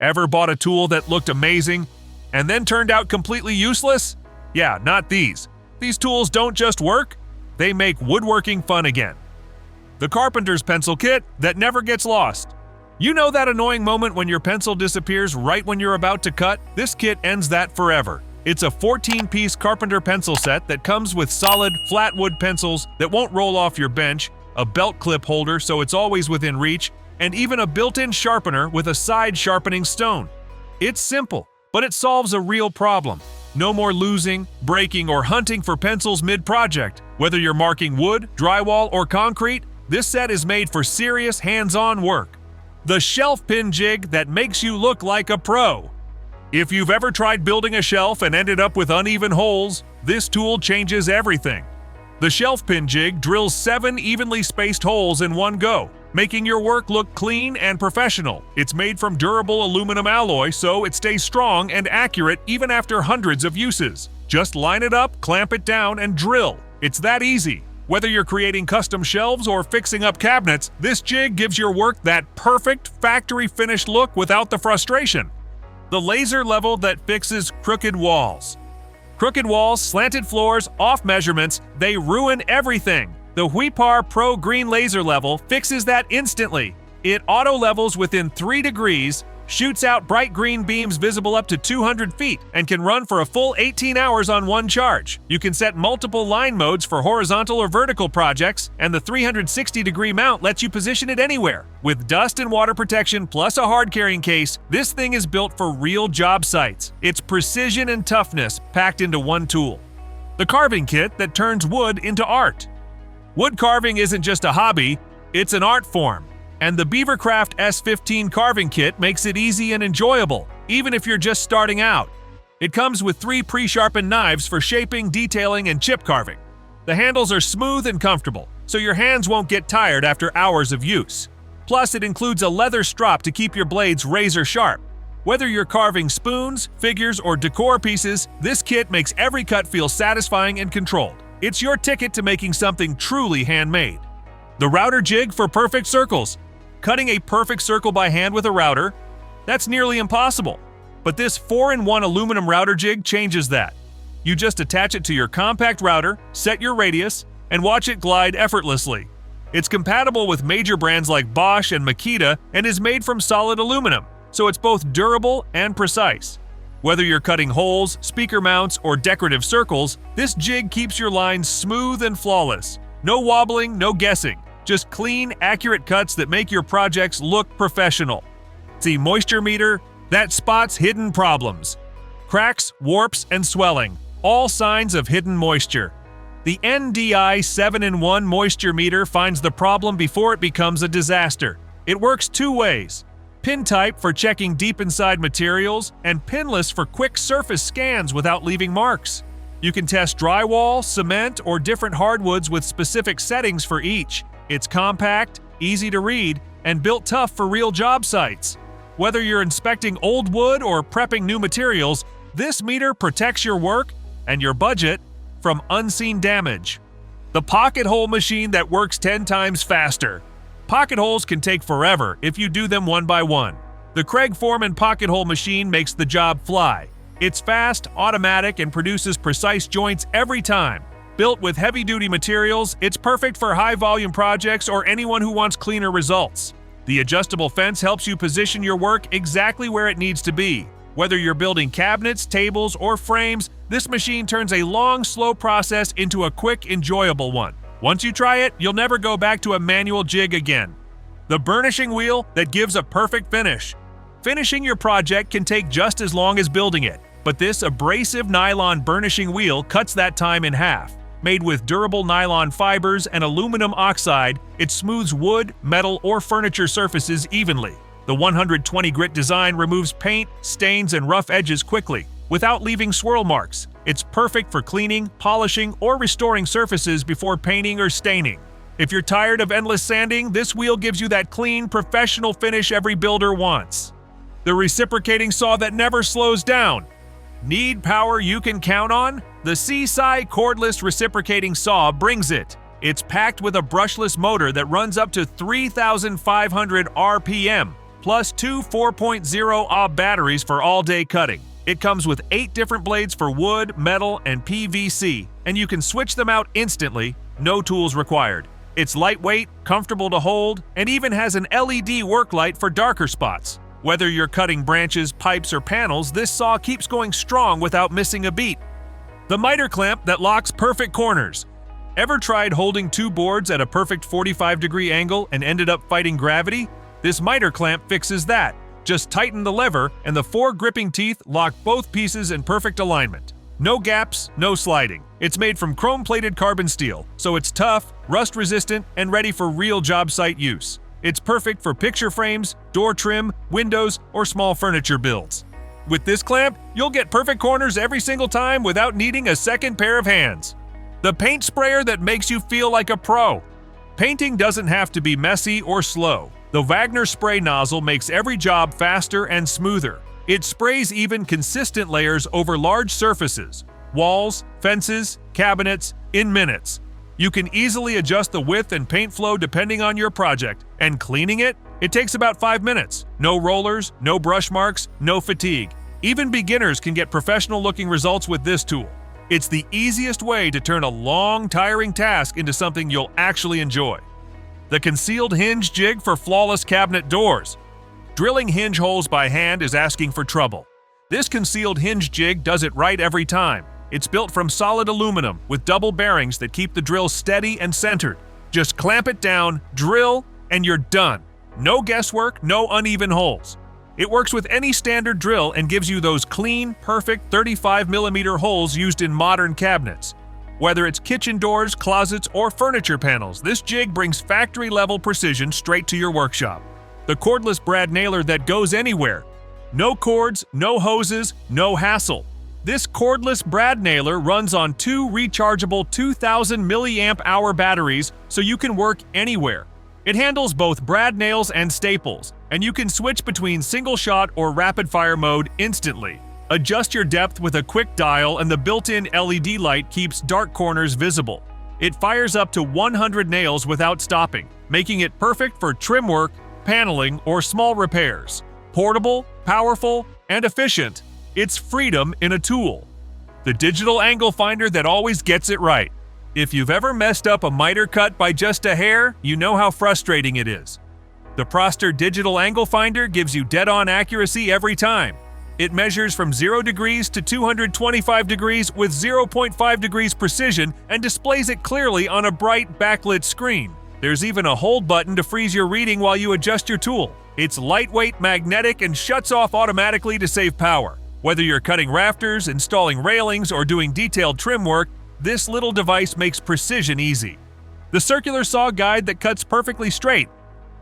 Ever bought a tool that looked amazing and then turned out completely useless? Yeah, not these. These tools don't just work, they make woodworking fun again. The Carpenter's pencil kit that never gets lost. You know that annoying moment when your pencil disappears right when you're about to cut? This kit ends that forever. It's a 14-piece Carpenter pencil set that comes with solid, flat wood pencils that won't roll off your bench, a belt clip holder so it's always within reach, and even a built-in sharpener with a side sharpening stone. It's simple, but it solves a real problem. No more losing, breaking, or hunting for pencils mid-project. Whether you're marking wood, drywall, or concrete, this set is made for serious hands-on work. The shelf pin jig that makes you look like a pro. If you've ever tried building a shelf and ended up with uneven holes, this tool changes everything. The shelf pin jig drills 7 evenly spaced holes in one go, making your work look clean and professional. It's made from durable aluminum alloy, so it stays strong and accurate even after hundreds of uses. Just line it up, clamp it down, and drill. It's that easy. Whether you're creating custom shelves or fixing up cabinets, this jig gives your work that perfect factory finished look without the frustration. The laser level that fixes crooked walls. Crooked walls, slanted floors, off measurements, they ruin everything. The Huipar Pro Green Laser Level fixes that instantly. It auto-levels within 3 degrees, shoots out bright green beams visible up to 200 feet, and can run for a full 18 hours on one charge. You can set multiple line modes for horizontal or vertical projects, and the 360-degree mount lets you position it anywhere. With dust and water protection plus a hard-carrying case, this thing is built for real job sites. It's precision and toughness packed into one tool. The carving kit that turns wood into art. Wood carving isn't just a hobby, it's an art form. And the Beavercraft S15 carving kit makes it easy and enjoyable, even if you're just starting out. It comes with 3 pre-sharpened knives for shaping, detailing, and chip carving. The handles are smooth and comfortable, so your hands won't get tired after hours of use. Plus, it includes a leather strop to keep your blades razor sharp. Whether you're carving spoons, figures, or decor pieces, this kit makes every cut feel satisfying and controlled. It's your ticket to making something truly handmade. The router jig for perfect circles. Cutting a perfect circle by hand with a router, that's nearly impossible. But this 4-in-1 aluminum router jig changes that. You just attach it to your compact router, set your radius, and watch it glide effortlessly. It's compatible with major brands like Bosch and Makita and is made from solid aluminum, so it's both durable and precise. Whether you're cutting holes, speaker mounts, or decorative circles, this jig keeps your lines smooth and flawless. No wobbling, no guessing. Just clean, accurate cuts that make your projects look professional. See moisture meter that spots hidden problems. Cracks, warps, and swelling, all signs of hidden moisture. The NDI 7-in-1 moisture meter finds the problem before it becomes a disaster. It works 2 ways. Pin type for checking deep inside materials, and pinless for quick surface scans without leaving marks. You can test drywall, cement, or different hardwoods with specific settings for each. It's compact, easy to read, and built tough for real job sites. Whether you're inspecting old wood or prepping new materials, this meter protects your work and your budget from unseen damage. The pocket hole machine that works 10 times faster. Pocket holes can take forever if you do them one by one. The Craig Foreman pocket hole machine makes the job fly. It's fast, automatic, and produces precise joints every time. Built with heavy-duty materials, it's perfect for high-volume projects or anyone who wants cleaner results. The adjustable fence helps you position your work exactly where it needs to be. Whether you're building cabinets, tables, or frames, this machine turns a long, slow process into a quick, enjoyable one. Once you try it, you'll never go back to a manual jig again. The burnishing wheel that gives a perfect finish. Finishing your project can take just as long as building it, but this abrasive nylon burnishing wheel cuts that time in half. Made with durable nylon fibers and aluminum oxide, it smooths wood, metal, or furniture surfaces evenly. The 120 grit design removes paint, stains, and rough edges quickly, without leaving swirl marks. It's perfect for cleaning, polishing, or restoring surfaces before painting or staining. If you're tired of endless sanding, this wheel gives you that clean, professional finish every builder wants. The reciprocating saw that never slows down. Need power you can count on? The Seaside Cordless Reciprocating Saw brings it. It's packed with a brushless motor that runs up to 3,500 RPM, plus two 4.0 Ah batteries for all-day cutting. It comes with 8 different blades for wood, metal, and PVC, and you can switch them out instantly, no tools required. It's lightweight, comfortable to hold, and even has an LED work light for darker spots. Whether you're cutting branches, pipes, or panels, this saw keeps going strong without missing a beat. The miter clamp that locks perfect corners. Ever tried holding 2 boards at a perfect 45-degree angle and ended up fighting gravity? This miter clamp fixes that. Just tighten the lever, and the 4 gripping teeth lock both pieces in perfect alignment. No gaps, no sliding. It's made from chrome-plated carbon steel, so it's tough, rust-resistant, and ready for real job site use. It's perfect for picture frames, door trim, windows, or small furniture builds. With this clamp, you'll get perfect corners every single time without needing a second pair of hands. The paint sprayer that makes you feel like a pro. Painting doesn't have to be messy or slow. The Wagner spray nozzle makes every job faster and smoother. It sprays even consistent layers over large surfaces, walls, fences, cabinets, in minutes. You can easily adjust the width and paint flow depending on your project, and cleaning it takes about 5 minutes. No rollers, no brush marks, no fatigue. Even beginners can get professional-looking results with this tool. It's the easiest way to turn a long, tiring task into something you'll actually enjoy. The concealed hinge jig for flawless cabinet doors. Drilling hinge holes by hand is asking for trouble. This concealed hinge jig does it right every time. It's built from solid aluminum with double bearings that keep the drill steady and centered. Just clamp it down, drill, and you're done. No guesswork, no uneven holes. It works with any standard drill and gives you those clean, perfect 35mm holes used in modern cabinets. Whether it's kitchen doors, closets, or furniture panels, this jig brings factory-level precision straight to your workshop. The cordless brad nailer that goes anywhere. No cords, no hoses, no hassle. This cordless brad nailer runs on 2 rechargeable 2000 mAh batteries, so you can work anywhere. It handles both brad nails and staples, and you can switch between single shot or rapid fire mode instantly. Adjust your depth with a quick dial, and the built-in LED light keeps dark corners visible. It fires up to 100 nails without stopping, making it perfect for trim work, paneling, or small repairs. Portable, powerful, and efficient. It's freedom in a tool. The digital angle finder that always gets it right. If you've ever messed up a miter cut by just a hair, you know how frustrating it is. The Proster digital angle finder gives you dead-on accuracy every time. It measures from 0 degrees to 225 degrees with 0.5 degrees precision and displays it clearly on a bright backlit screen. There's even a hold button to freeze your reading while you adjust your tool. It's lightweight, magnetic, and shuts off automatically to save power. Whether you're cutting rafters, installing railings, or doing detailed trim work, this little device makes precision easy. The circular saw guide that cuts perfectly straight.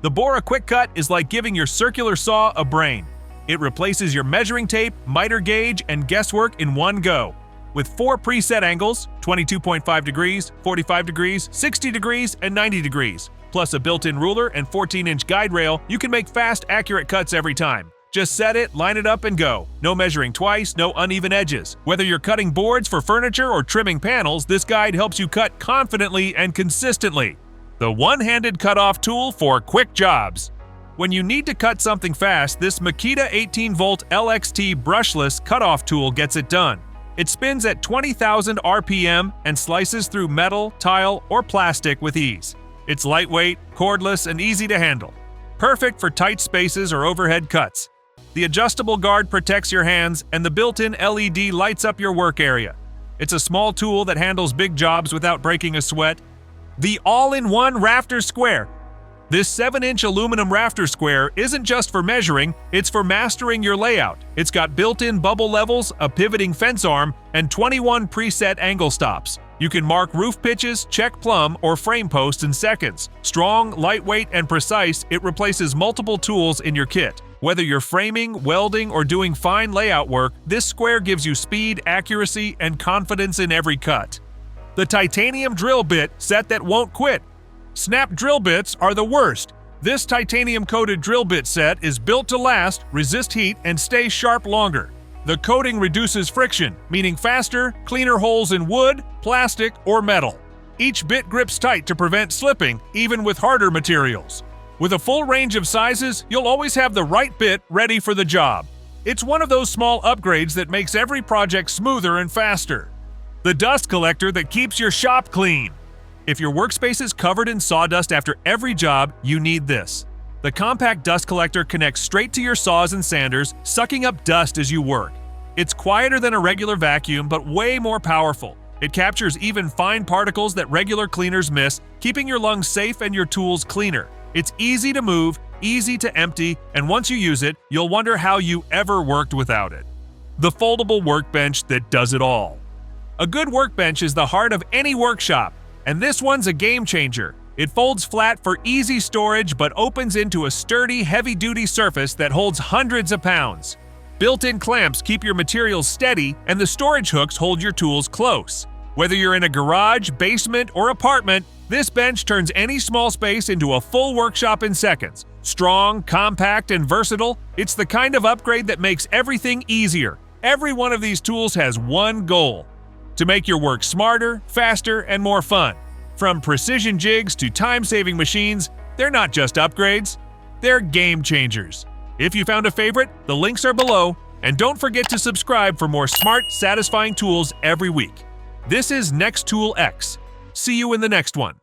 The Bora Quick Cut is like giving your circular saw a brain. It replaces your measuring tape, miter gauge, and guesswork in one go. With 4 preset angles, 22.5 degrees, 45 degrees, 60 degrees, and 90 degrees, plus a built-in ruler and 14-inch guide rail, you can make fast, accurate cuts every time. Just set it, line it up, and go. No measuring twice, no uneven edges. Whether you're cutting boards for furniture or trimming panels, this guide helps you cut confidently and consistently. The one-handed cutoff tool for quick jobs. When you need to cut something fast, this Makita 18-volt LXT brushless cutoff tool gets it done. It spins at 20,000 RPM and slices through metal, tile, or plastic with ease. It's lightweight, cordless, and easy to handle. Perfect for tight spaces or overhead cuts. The adjustable guard protects your hands, and the built-in LED lights up your work area. It's a small tool that handles big jobs without breaking a sweat. The all-in-one rafter square. This 7-inch aluminum rafter square isn't just for measuring, it's for mastering your layout. It's got built-in bubble levels, a pivoting fence arm, and 21 preset angle stops. You can mark roof pitches, check plumb, or frame posts in seconds. Strong, lightweight, and precise, it replaces multiple tools in your kit. Whether you're framing, welding, or doing fine layout work, this square gives you speed, accuracy, and confidence in every cut. The titanium drill bit set that won't quit. Snap drill bits are the worst. This titanium-coated drill bit set is built to last, resist heat, and stay sharp longer. The coating reduces friction, meaning faster, cleaner holes in wood, plastic, or metal. Each bit grips tight to prevent slipping, even with harder materials. With a full range of sizes, you'll always have the right bit ready for the job. It's one of those small upgrades that makes every project smoother and faster. The dust collector that keeps your shop clean. If your workspace is covered in sawdust after every job, you need this. The compact dust collector connects straight to your saws and sanders, sucking up dust as you work. It's quieter than a regular vacuum, but way more powerful. It captures even fine particles that regular cleaners miss, keeping your lungs safe and your tools cleaner. It's easy to move, easy to empty, and once you use it, you'll wonder how you ever worked without it. The foldable workbench that does it all. A good workbench is the heart of any workshop, and this one's a game changer. It folds flat for easy storage but opens into a sturdy, heavy-duty surface that holds hundreds of pounds. Built-in clamps keep your materials steady, and the storage hooks hold your tools close. Whether you're in a garage, basement, or apartment, this bench turns any small space into a full workshop in seconds. Strong, compact, and versatile, it's the kind of upgrade that makes everything easier. Every one of these tools has one goal: to make your work smarter, faster, and more fun. From precision jigs to time-saving machines, they're not just upgrades, they're game changers. If you found a favorite, the links are below, and don't forget to subscribe for more smart, satisfying tools every week. This is Next Tool X. See you in the next one.